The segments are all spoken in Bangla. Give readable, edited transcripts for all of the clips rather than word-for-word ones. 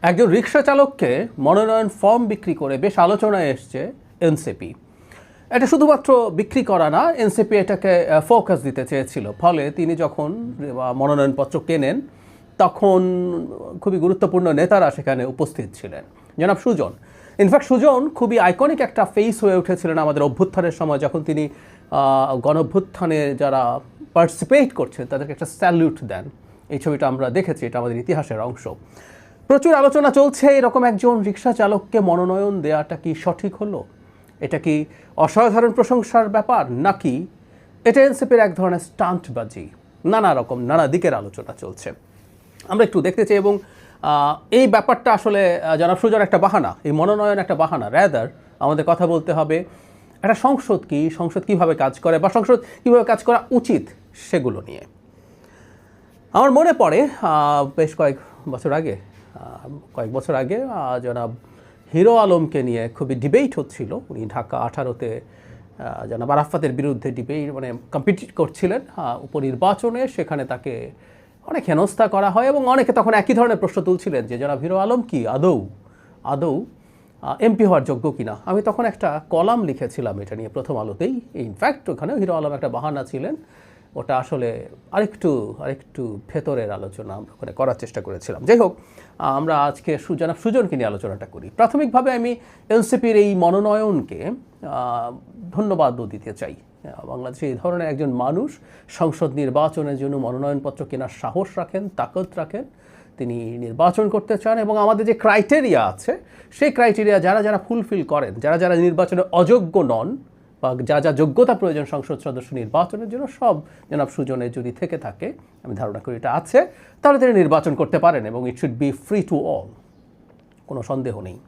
একজন রিক্সা চালককে মনোনয়ন ফর্ম বিক্রি করে বেশ আলোচনায় এসছে এনসিপি। এটা শুধুমাত্র বিক্রি করা না, এনসিপি এটাকে ফোকাস দিতে চেয়েছিল। ফলে তিনি যখন মনোনয়নপত্র কেনেন তখন খুবই গুরুত্বপূর্ণ নেতারা সেখানে উপস্থিত ছিলেন। জনাব সুজন, ইনফ্যাক্ট সুজন খুবই আইকনিক একটা ফেস হয়ে উঠেছিলেন আমাদের অভ্যুত্থানের সময়, যখন তিনি গণঅভ্যুত্থানে যারা পার্টিসিপেট করছেন তাদেরকে একটা স্যালিউট দেন। এই ছবিটা আমরা দেখেছি, এটা আমাদের ইতিহাসের অংশ। প্রচুর আলোচনা চলছে এরকম একজন রিক্সা চালককে মনোনয়ন দেওয়াটা কি সঠিক হলো, এটা কি অসাধারণ প্রশংসার ব্যাপার, নাকি এটা এনসিপির এক ধরনের স্টান্টবাজি। নানা দিকের আলোচনা চলছে, আমরা একটু দেখতে চাই। এবং এই ব্যাপারটা আসলে জনাব সুজন একটা বাহানা, এই মনোনয়ন একটা বাহানা। র্যাদার আমাদের কথা বলতে হবে একটা সংসদ কি, সংসদ কীভাবে কাজ করে বা সংসদ কীভাবে কাজ করা উচিত সেগুলো নিয়ে। আমার মনে পড়ে বেশ কয়েক বছর আগে জনাব হিরো আলমকে নিয়ে খুবই ডিবেট হচ্ছিল। উনি ঢাকা 18-তে জনাব আরাফাতের বিরুদ্ধে কম্পিট করছিলেন উপনির্বাচনে। সেখানে তাকে অনেক হেনস্থা করা হয় এবং অনেকে তখন একই ধরনের প্রশ্ন তুলছিলেন যে জনাব হিরো আলম কি আদৌ এমপি হওয়ার যোগ্য কিনা। আমি তখন একটা কলাম লিখেছিলাম এটা নিয়ে প্রথম আলোতেই। ইনফ্যাক্ট ওখানে হিরো আলম একটা বাহানা ছিলেন, ওটা আসলে আরেকটু ভেতরের আলোচনা আমরা ওখানে করার চেষ্টা করেছিলাম। যাই হোক, আমরা আজকে জনাব সুজনকে নিয়ে আলোচনাটা করি। প্রাথমিকভাবে আমি এনসিপির এই মনোনয়নকে ধন্যবাদও দিতে চাই। বাংলাদেশে এই ধরনের একজন মানুষ সংসদ নির্বাচনের জন্য মনোনয়নপত্র কেনার সাহস রাখেন, তাকত রাখেন, তিনি নির্বাচন করতে চান এবং আমাদের যে ক্রাইটেরিয়া আছে সেই ক্রাইটেরিয়া যারা ফুলফিল করেন, যারা নির্বাচনে অযোগ্য নন বা যা যোগ্যতা প্রয়োজন সংসদ সদস্য নির্বাচনের জন্য, সব জনাব সুজনের যদি থেকে থাকে, আমি ধারণা করি এটা আছে, তাহলে তিনি নির্বাচন করতে পারেন এবং it should be free to all, কোনো সন্দেহ নেই।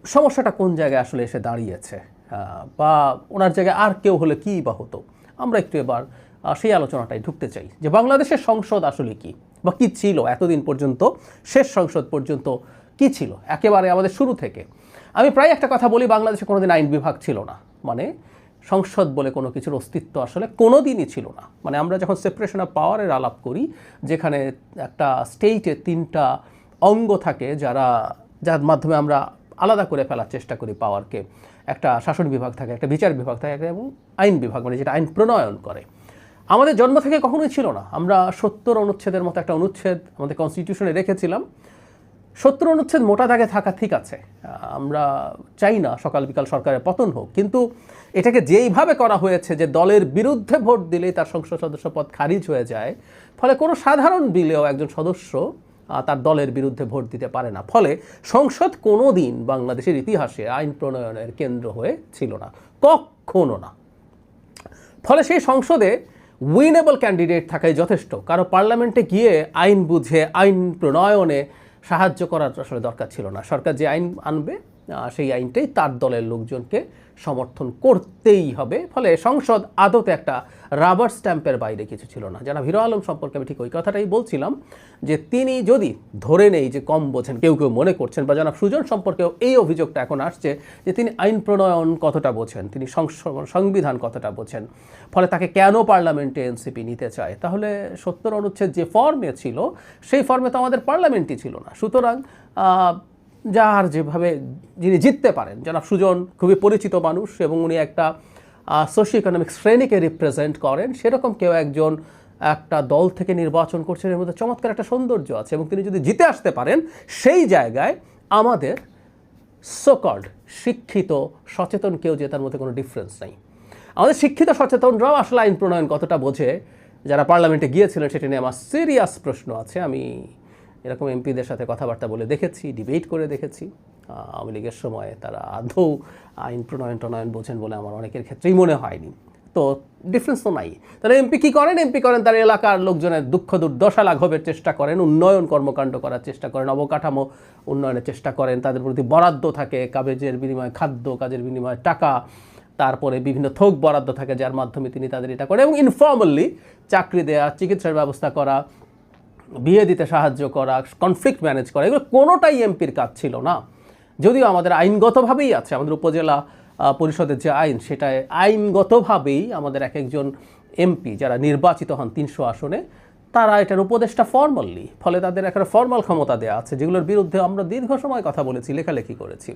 সমস্যাটা কোন জায়গায় আসলে এসে দাঁড়িয়েছে বা ওনার জায়গায় আর কেউ হলে কী বা হতো, আমরা একটু এবার সেই আলোচনাটাই ঢুকতে চাই যে বাংলাদেশের সংসদ আসলে কি বা কী ছিল এতদিন পর্যন্ত, শেষ সংসদ পর্যন্ত কি ছিল একেবারে আমাদের শুরু থেকে। আমি প্রায় একটা কথা বলি, বাংলাদেশে কোনোদিন আইন বিভাগ ছিল না, মানে সংসদ বলে কোনো কিছুর অস্তিত্ব আসলে কোনো দিনই ছিল না। মানে আমরা যখন সেপারেশন অফ পাওয়ারের আলাপ করি, যেখানে একটা স্টেটে 3টা অঙ্গ থাকে যার মাধ্যমে আমরা আলাদা করে ফেলার চেষ্টা করি পাওয়ারকে, একটা শাসন বিভাগ থাকে, একটা বিচার বিভাগ থাকে এবং আইন বিভাগ, মানে যেটা আইন প্রণয়ন করে। আমাদের জন্ম থেকে কখনোই ছিল না। আমরা 70 অনুচ্ছেদের মতো একটা অনুচ্ছেদ আমাদের কনস্টিটিউশনে রেখেছিলাম। 70 অনুচ্ছেদ মোটা দাগে থাকা ঠিক আছে, আমরা চাই না সকাল বিকাল সরকারের পতন হোক, কিন্তু এটাকে যেইভাবে করা হয়েছে যে দলের বিরুদ্ধে ভোট দিলেই তার সংসদ সদস্য পদ খারিজ হয়ে যায়, ফলে কোনো সাধারণ বিলেও একজন সদস্য তার দলের বিরুদ্ধে ভোট দিতে পারে না। ফলে সংসদ কোনো দিন বাংলাদেশের ইতিহাসে আইন প্রণয়নের কেন্দ্র হয়ে ছিল না, কখনো না। ফলে সেই সংসদে উইনেবল ক্যান্ডিডেট থাকাই যথেষ্ট। কারো পার্লামেন্টে গিয়ে আইন বুঝে আইন প্রণয়নে সাহায্য করার আসলে দরকার ছিল না। সরকার যে আইন আনবে সেই আইনটাই তার দলের লোকজনকে সমর্থন করতেই হবে। ফলে সংসদ আদতে একটা রাবার স্ট্যাম্পের বাইরে কিছু ছিল না। জনাব হিরো আলম সম্পর্কে আমি ঠিক ওই কথাটাই বলছিলাম যে তিনি যদি ধরে নেই যে কম বোঝেন, কেউ মনে করছেন, বা জনাব সুজন সম্পর্কেও এই অভিযোগটা এখন আসছে যে তিনি আইন প্রণয়ন কতটা বোঝেন, তিনি সংবিধান কতটা বোঝেন, ফলে তাকে কেন পার্লামেন্টে এনসিপি নিতে চায়। তাহলে 70 অনুচ্ছেদ যে ফর্মে ছিল সেই ফর্মে তো আমাদের পার্লামেন্টই ছিল না। সুতরাং যার যেভাবে যিনি জিততে পারেন, জনাব সুজন খুবই পরিচিত মানুষ এবং উনি একটা সোশিও ইকোনমিক শ্রেণীকে রিপ্রেজেন্ট করেন, সেরকম কেউ একজন একটা দল থেকে নির্বাচন করছেন, এর মধ্যে চমৎকার একটা সৌন্দর্য আছে। এবং তিনি যদি জিতে আসতে পারেন, সেই জায়গায় আমাদের সোকল্ড শিক্ষিত সচেতন কেউ জেতার মধ্যে কোনো ডিফারেন্স নেই। আমাদের শিক্ষিত সচেতনরাও আসলে আইন প্রণয়ন কতটা বোঝে, যারা পার্লামেন্টে গিয়েছিলেন সেটা নিয়ে আমার সিরিয়াস প্রশ্ন আছে। আমি এরকম এমপিদের সাথে কথাবার্তা বলে দেখেছি, ডিবেট করে দেখেছি। আওয়ামী লীগের সময় তারা আদৌ আইন প্রণয়ন বোঝেন বলে আমার অনেকের ক্ষেত্রেই মনে হয়নি। তো ডিফারেন্স তো নাই। তাহলে এমপি কী করেন? এমপি করেন তার এলাকার লোকজনের দুঃখ দুর্দশা লাঘবের চেষ্টা করেন, উন্নয়ন কর্মকাণ্ড করার চেষ্টা করেন, অবকাঠামো উন্নয়নের চেষ্টা করেন, তাদের প্রতি বরাদ্দ থাকে, কাজের বিনিময়ে খাদ্য, কাজের বিনিময়ে টাকা, তারপরে বিভিন্ন থোক বরাদ্দ থাকে যার মাধ্যমে তিনি তাদের এটা করেন। এবং ইনফর্মালি চাকরি দেওয়া, চিকিৎসার ব্যবস্থা করা, বিয়ে দিতে সাহায্য করা, কনফ্লিক্ট ম্যানেজ করা, এগুলো কোনোটাই এমপির কাজ ছিল না। যদিও আমাদের আইনগতভাবেই আছে, আমাদের উপজেলা পরিষদের যে আইন, সেটায় আইনগতভাবেই আমাদের এক একজন এমপি যারা নির্বাচিত হন 300 আসনে, তারা এটার উপদেষ্টা ফর্মালি, ফলে তাদের একটা ফর্মাল ক্ষমতা দেওয়া আছে, যেগুলোর বিরুদ্ধে আমরা দীর্ঘ সময় কথা বলেছি, লেখালেখি করেছি।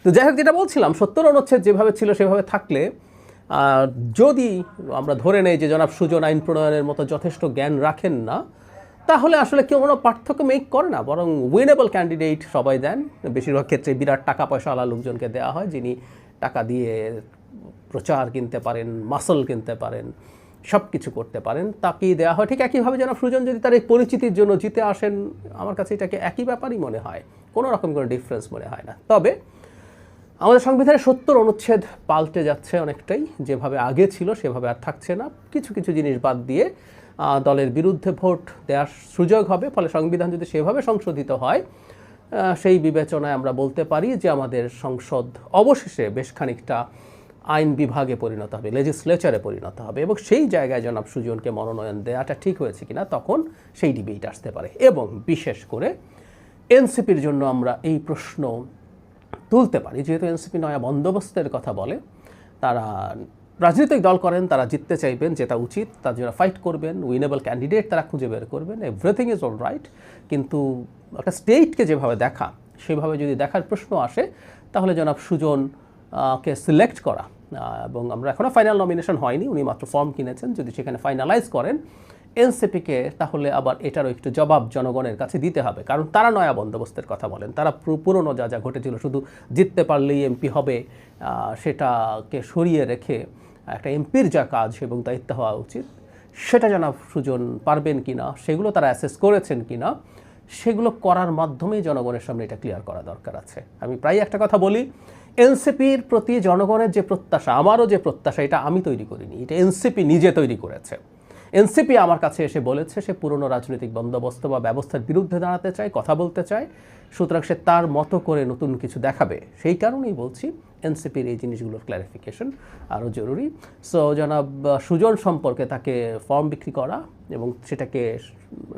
তো যাই হোক, যেটা বলছিলাম, ৭০ অনুচ্ছেদ যেভাবে ছিল সেভাবে থাকলে, যদি আমরা ধরে নেই যে জনাব সুজন আইন প্রণয়নের মতো যথেষ্ট জ্ঞান রাখেন না, তাহলে আসলে কেউ কোনো পার্থক্য মেক করে না, বরং উইনেবল ক্যান্ডিডেট সবাই দেন। বেশিরভাগ ক্ষেত্রে বিরাট টাকা পয়সাওয়ালা লোকজনকে দেওয়া হয়, যিনি টাকা দিয়ে প্রচার কিনতে পারেন, মাসল কিনতে পারেন, সব কিছু করতে পারেন, তাকেই দেওয়া হয়। ঠিক একইভাবে জনাব সুজন যদি তার এই পরিচিতির জন্য জিতে আসেন, আমার কাছে এটাকে একই ব্যাপারই মনে হয়, কোনো রকম কোনো ডিফারেন্স মনে হয় না। তবে আমাদের সংবিধানের ৭০ অনুচ্ছেদ পাল্টে যাচ্ছে অনেকটাই, যেভাবে আগে ছিল সেভাবে আর থাকছে না। কিছু কিছু জিনিস বাদ দিয়ে দলের বিরুদ্ধে ভোট দেওয়ার সুযোগ হবে, ফলে সংবিধান যদি সেভাবে সংশোধিত হয়, সেই বিবেচনায় আমরা বলতে পারি যে আমাদের সংসদ অবশেষে বেশ খানিকটা আইন বিভাগে পরিণত হবে, লেজিসলেচারে পরিণত হবে, এবং সেই জায়গায় জনাব সুজনকে মনোনয়ন দেওয়াটা ঠিক হয়েছে কিনা তখন সেই ডিবেট আসতে পারে। এবং বিশেষ করে এনসিপির জন্য আমরা এই প্রশ্ন তুলতে পারি, যেহেতু এনসিপি নয়া বন্দোবস্তের কথা বলে, তারা রাজনৈতিক দল করেন, তারা জিততে চাইবেন, যেটা উচিত, তার জন্য ফাইট করবেন, উইনেবল ক্যান্ডিডেট তারা খুঁজে বের করবেন, এভরিথিং ইজ অল রাইট। কিন্তু একটা স্টেটকে যেভাবে দেখা, সেভাবে যদি দেখার প্রশ্ন আসে, তাহলে জনাব সুজন কে সিলেক্ট করা, এবং আমরা এখনও ফাইনাল নমিনেশন হয়নি, উনি মাত্র ফর্ম কিনেছেন, যদি সেখানে ফাইনালাইজ করেন এনসিপিকে, তাহলে আবার এটারও একটু জবাব জনগণের কাছে দিতে হবে। কারণ তারা নয়া বন্দোবস্তের কথা বলেন, তারা পুরনো যা যা ঘটেছিল, শুধু জিততে পারলেই এমপি হবে, সেটাকে সরিয়ে রেখে একটা এমপির যা কাজ এবং দায়িত্ব হওয়া উচিত, সেটা জনাব সুজন পারবেন কি না, সেগুলো তারা অ্যাসেস করেছেন কি না, সেগুলো করার মাধ্যমেই জনগণের সামনে এটা ক্লিয়ার করা দরকার আছে। আমি প্রায় একটা কথা বলি, এনসিপির প্রতি জনগণের যে প্রত্যাশা, আমারও যে প্রত্যাশা, এটা আমি তৈরি করিনি, এটা এনসিপি নিজে তৈরি করেছে। এনসিপি আমার কাছে এসে বলেছে সে পুরনো রাজনৈতিক বন্দোবস্ত বা ব্যবস্থার বিরুদ্ধে দাঁড়াতে চায়, কথা বলতে চায়, সুতরাং সে তার মতো করে নতুন কিছু দেখাবে। সেই কারণেই বলছি এনসিপির এই জিনিসগুলোর ক্ল্যারিফিকেশন আরও জরুরি। সো জনাব সুজন সম্পর্কে তাকে ফর্ম বিক্রি করা এবং সেটাকে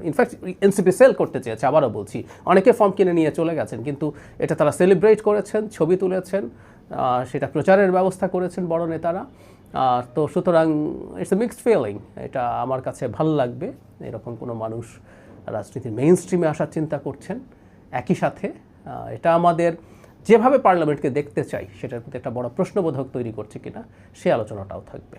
ইনফ্যাক্ট এনসিপি সেল করতে চেয়েছে, আবারও বলছি, অনেকে ফর্ম কিনে নিয়ে চলে গেছেন, কিন্তু এটা তারা সেলিব্রেট করেছেন, ছবি তুলেছেন, সেটা প্রচারের ব্যবস্থা করেছেন বড় নেতারা। তো সুতরাং ইটস এ মিক্সড ফিলিং। এটা আমার কাছে ভালো লাগবে, এরকম কোনো মানুষ রাজনীতির মেইন স্ট্রিমে আসার চিন্তা করছেন। একই সাথে এটা আমাদের যেভাবে পার্লামেন্টকে দেখতে চাই, সেটার প্রতি একটা বড় প্রশ্নবোধক তৈরি করছে কিনা, সে আলোচনাটাও থাকবে।